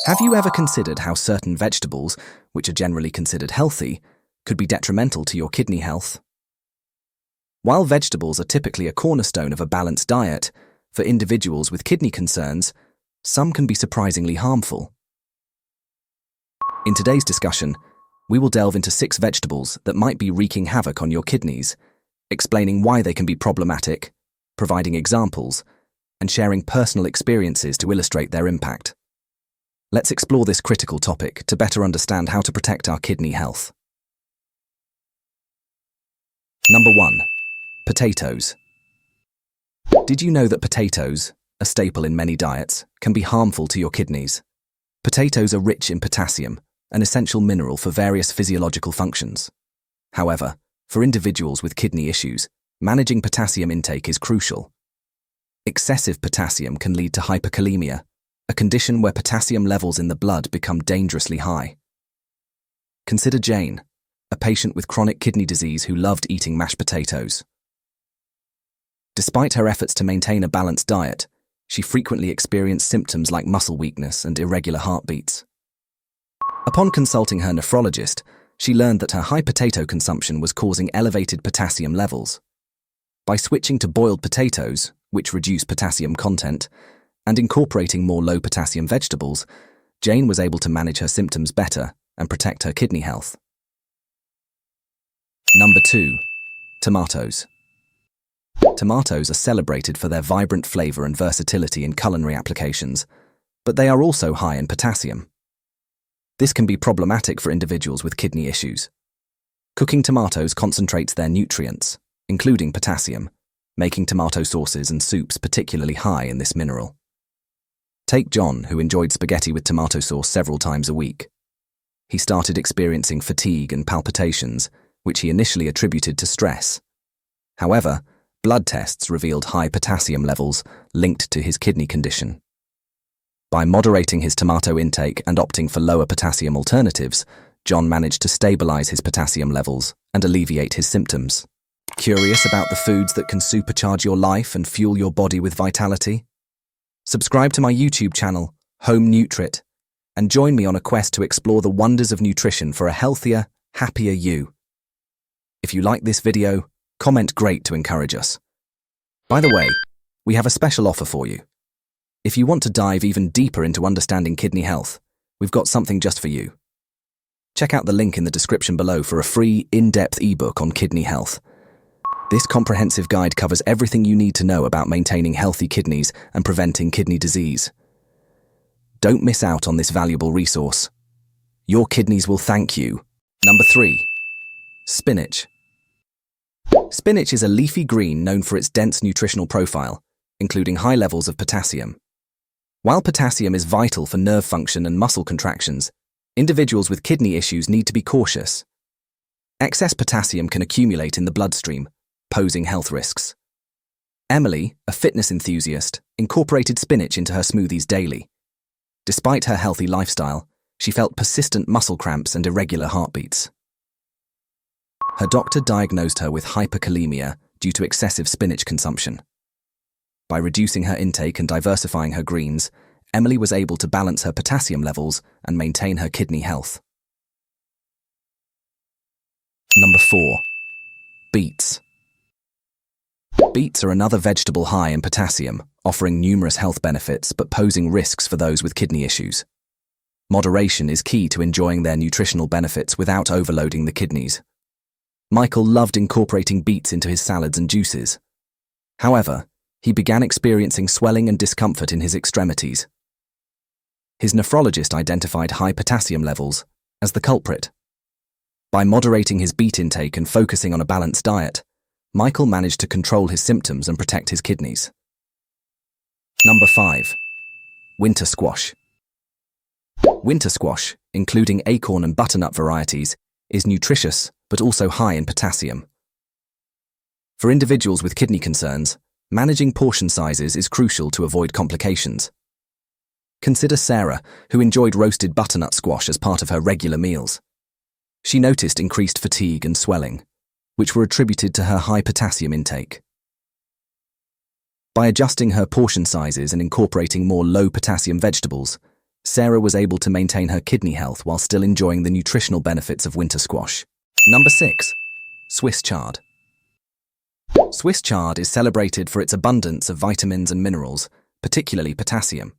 Have you ever considered how certain vegetables, which are generally considered healthy, could be detrimental to your kidney health? While vegetables are typically a cornerstone of a balanced diet, for individuals with kidney concerns, some can be surprisingly harmful. In today's discussion, we will delve into 6 vegetables that might be wreaking havoc on your kidneys, explaining why they can be problematic, providing examples, and sharing personal experiences to illustrate their impact. Let's explore this critical topic to better understand how to protect our kidney health. Number 1. Potatoes. Did you know that potatoes, a staple in many diets, can be harmful to your kidneys? Potatoes are rich in potassium, an essential mineral for various physiological functions. However, for individuals with kidney issues, managing potassium intake is crucial. Excessive potassium can lead to hyperkalemia, a condition where potassium levels in the blood become dangerously high. Consider Jane, a patient with chronic kidney disease who loved eating mashed potatoes. Despite her efforts to maintain a balanced diet, she frequently experienced symptoms like muscle weakness and irregular heartbeats. Upon consulting her nephrologist, she learned that her high potato consumption was causing elevated potassium levels. By switching to boiled potatoes, which reduce potassium content, and incorporating more low-potassium vegetables, Jane was able to manage her symptoms better and protect her kidney health. Number 2. Tomatoes. Tomatoes are celebrated for their vibrant flavor and versatility in culinary applications, but they are also high in potassium. This can be problematic for individuals with kidney issues. Cooking tomatoes concentrates their nutrients, including potassium, making tomato sauces and soups particularly high in this mineral. Take John, who enjoyed spaghetti with tomato sauce several times a week. He started experiencing fatigue and palpitations, which he initially attributed to stress. However, blood tests revealed high potassium levels linked to his kidney condition. By moderating his tomato intake and opting for lower potassium alternatives, John managed to stabilize his potassium levels and alleviate his symptoms. Curious about the foods that can supercharge your life and fuel your body with vitality? Subscribe to my YouTube channel, Home Nutrit, and join me on a quest to explore the wonders of nutrition for a healthier, happier you. If you like this video, comment great to encourage us. By the way, we have a special offer for you. If you want to dive even deeper into understanding kidney health, we've got something just for you. Check out the link in the description below for a free, in-depth ebook on kidney health. This comprehensive guide covers everything you need to know about maintaining healthy kidneys and preventing kidney disease. Don't miss out on this valuable resource. Your kidneys will thank you. Number 3. Spinach. Spinach is a leafy green known for its dense nutritional profile, including high levels of potassium. While potassium is vital for nerve function and muscle contractions, individuals with kidney issues need to be cautious. Excess potassium can accumulate in the bloodstream, posing health risks. Emily, a fitness enthusiast, incorporated spinach into her smoothies daily. Despite her healthy lifestyle, she felt persistent muscle cramps and irregular heartbeats. Her doctor diagnosed her with hyperkalemia due to excessive spinach consumption. By reducing her intake and diversifying her greens, Emily was able to balance her potassium levels and maintain her kidney health. Number 4. Beets. Beets are another vegetable high in potassium, offering numerous health benefits but posing risks for those with kidney issues. Moderation is key to enjoying their nutritional benefits without overloading the kidneys. Michael loved incorporating beets into his salads and juices. However, he began experiencing swelling and discomfort in his extremities. His nephrologist identified high potassium levels as the culprit. By moderating his beet intake and focusing on a balanced diet, Michael managed to control his symptoms and protect his kidneys. Number 5. Winter squash. Winter squash, including acorn and butternut varieties, is nutritious but also high in potassium. For individuals with kidney concerns, managing portion sizes is crucial to avoid complications. Consider Sarah, who enjoyed roasted butternut squash as part of her regular meals. She noticed increased fatigue and swelling, which were attributed to her high potassium intake. By adjusting her portion sizes and incorporating more low-potassium vegetables, Sarah was able to maintain her kidney health while still enjoying the nutritional benefits of winter squash. Number 6. Swiss chard. Swiss chard is celebrated for its abundance of vitamins and minerals, particularly potassium.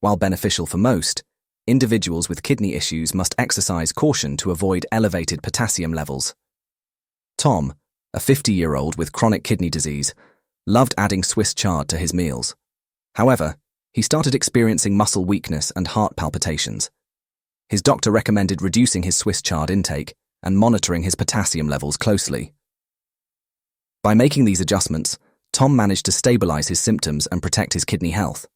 While beneficial for most, individuals with kidney issues must exercise caution to avoid elevated potassium levels. Tom, a 50-year-old with chronic kidney disease, loved adding Swiss chard to his meals. However, he started experiencing muscle weakness and heart palpitations. His doctor recommended reducing his Swiss chard intake and monitoring his potassium levels closely. By making these adjustments, Tom managed to stabilize his symptoms and protect his kidney health.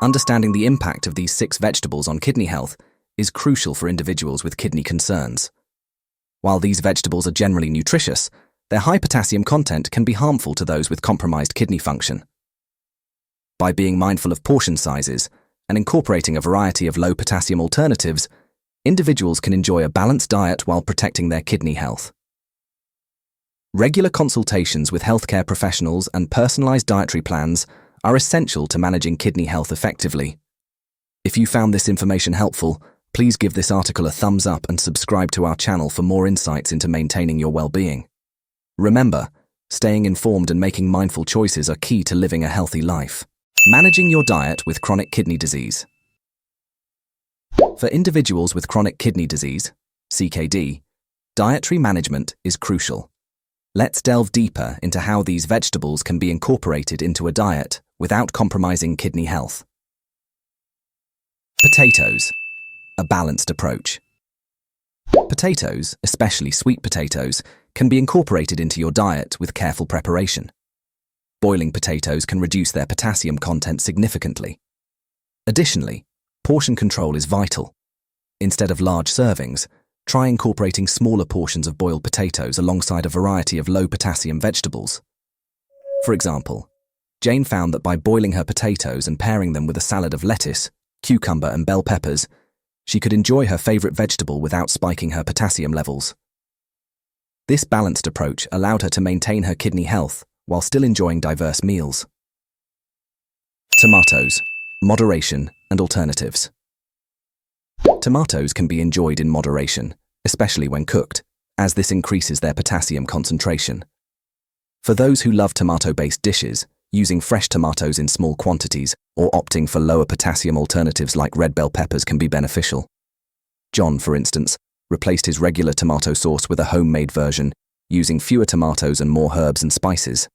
Understanding the impact of these 6 vegetables on kidney health is crucial for individuals with kidney concerns. While these vegetables are generally nutritious, their high potassium content can be harmful to those with compromised kidney function. By being mindful of portion sizes and incorporating a variety of low potassium alternatives, individuals can enjoy a balanced diet while protecting their kidney health. Regular consultations with healthcare professionals and personalized dietary plans are essential to managing kidney health effectively. If you found this information helpful, please give this article a thumbs up and subscribe to our channel for more insights into maintaining your well-being. Remember, staying informed and making mindful choices are key to living a healthy life. Managing your diet with chronic kidney disease. For individuals with chronic kidney disease, CKD, dietary management is crucial. Let's delve deeper into how these vegetables can be incorporated into a diet without compromising kidney health. Potatoes, a balanced approach. Potatoes, especially sweet potatoes, can be incorporated into your diet with careful preparation. Boiling potatoes can reduce their potassium content significantly. Additionally, portion control is vital. Instead of large servings, try incorporating smaller portions of boiled potatoes alongside a variety of low-potassium vegetables. For example, Jane found that by boiling her potatoes and pairing them with a salad of lettuce, cucumber and bell peppers, she could enjoy her favorite vegetable without spiking her potassium levels. This balanced approach allowed her to maintain her kidney health while still enjoying diverse meals. Tomatoes, moderation and alternatives. Tomatoes can be enjoyed in moderation, especially when cooked, as this increases their potassium concentration. For those who love tomato-based dishes, using fresh tomatoes in small quantities or opting for lower potassium alternatives like red bell peppers can be beneficial. John, for instance, replaced his regular tomato sauce with a homemade version, using fewer tomatoes and more herbs and spices.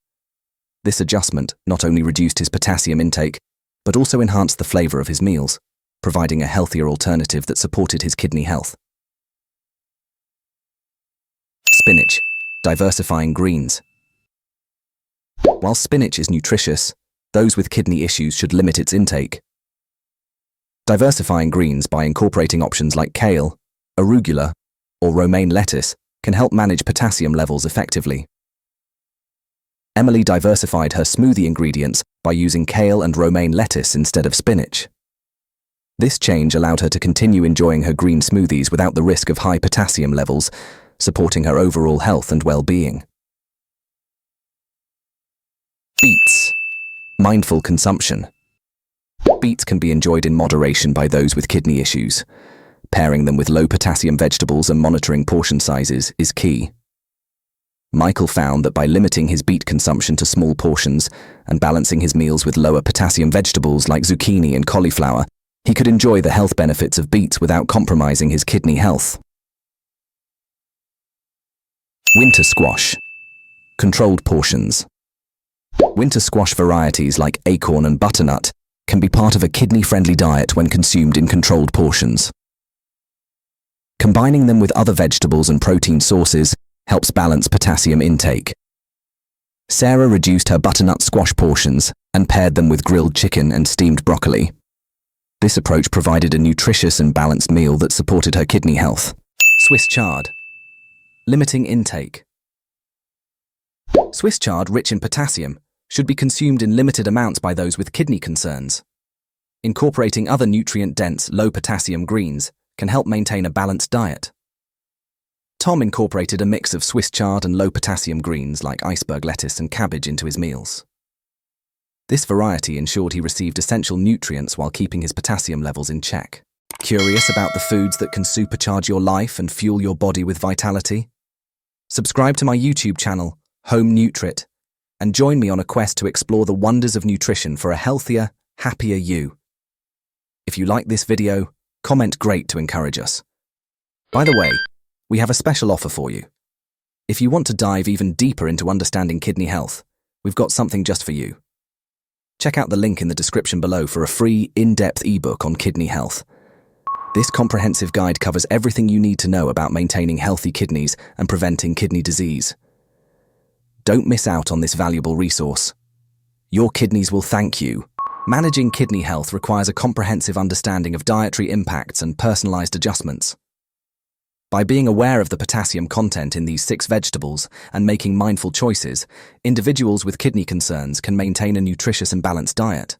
This adjustment not only reduced his potassium intake, but also enhanced the flavor of his meals, providing a healthier alternative that supported his kidney health. Spinach, diversifying greens. While spinach is nutritious, those with kidney issues should limit its intake. Diversifying greens by incorporating options like kale, arugula, or romaine lettuce can help manage potassium levels effectively. Emily diversified her smoothie ingredients by using kale and romaine lettuce instead of spinach. This change allowed her to continue enjoying her green smoothies without the risk of high potassium levels, supporting her overall health and well-being. Beets, mindful consumption. Beets can be enjoyed in moderation by those with kidney issues. Pairing them with low-potassium vegetables and monitoring portion sizes is key. Michael found that by limiting his beet consumption to small portions and balancing his meals with lower potassium vegetables like zucchini and cauliflower, he could enjoy the health benefits of beets without compromising his kidney health. Winter squash, controlled portions. Winter squash varieties like acorn and butternut can be part of a kidney-friendly diet when consumed in controlled portions. Combining them with other vegetables and protein sources helps balance potassium intake. Sarah reduced her butternut squash portions and paired them with grilled chicken and steamed broccoli. This approach provided a nutritious and balanced meal that supported her kidney health. Swiss chard, limiting intake. Swiss chard, rich in potassium, should be consumed in limited amounts by those with kidney concerns. Incorporating other nutrient-dense, low-potassium greens can help maintain a balanced diet. Tom incorporated a mix of Swiss chard and low-potassium greens like iceberg lettuce and cabbage into his meals. This variety ensured he received essential nutrients while keeping his potassium levels in check. Curious about the foods that can supercharge your life and fuel your body with vitality? Subscribe to my YouTube channel, Home Nutrit, and join me on a quest to explore the wonders of nutrition for a healthier, happier you. If you like this video, comment great to encourage us. By the way, we have a special offer for you. If you want to dive even deeper into understanding kidney health, we've got something just for you. Check out the link in the description below for a free, in-depth ebook on kidney health. This comprehensive guide covers everything you need to know about maintaining healthy kidneys and preventing kidney disease. Don't miss out on this valuable resource. Your kidneys will thank you. Managing kidney health requires a comprehensive understanding of dietary impacts and personalized adjustments. By being aware of the potassium content in these 6 vegetables and making mindful choices, individuals with kidney concerns can maintain a nutritious and balanced diet.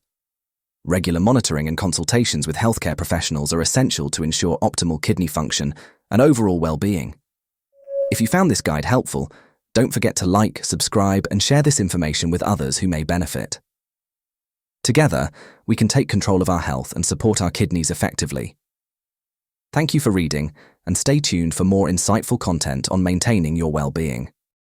Regular monitoring and consultations with healthcare professionals are essential to ensure optimal kidney function and overall well-being. If you found this guide helpful, don't forget to like, subscribe, and share this information with others who may benefit. Together, we can take control of our health and support our kidneys effectively. Thank you for reading, and stay tuned for more insightful content on maintaining your well-being.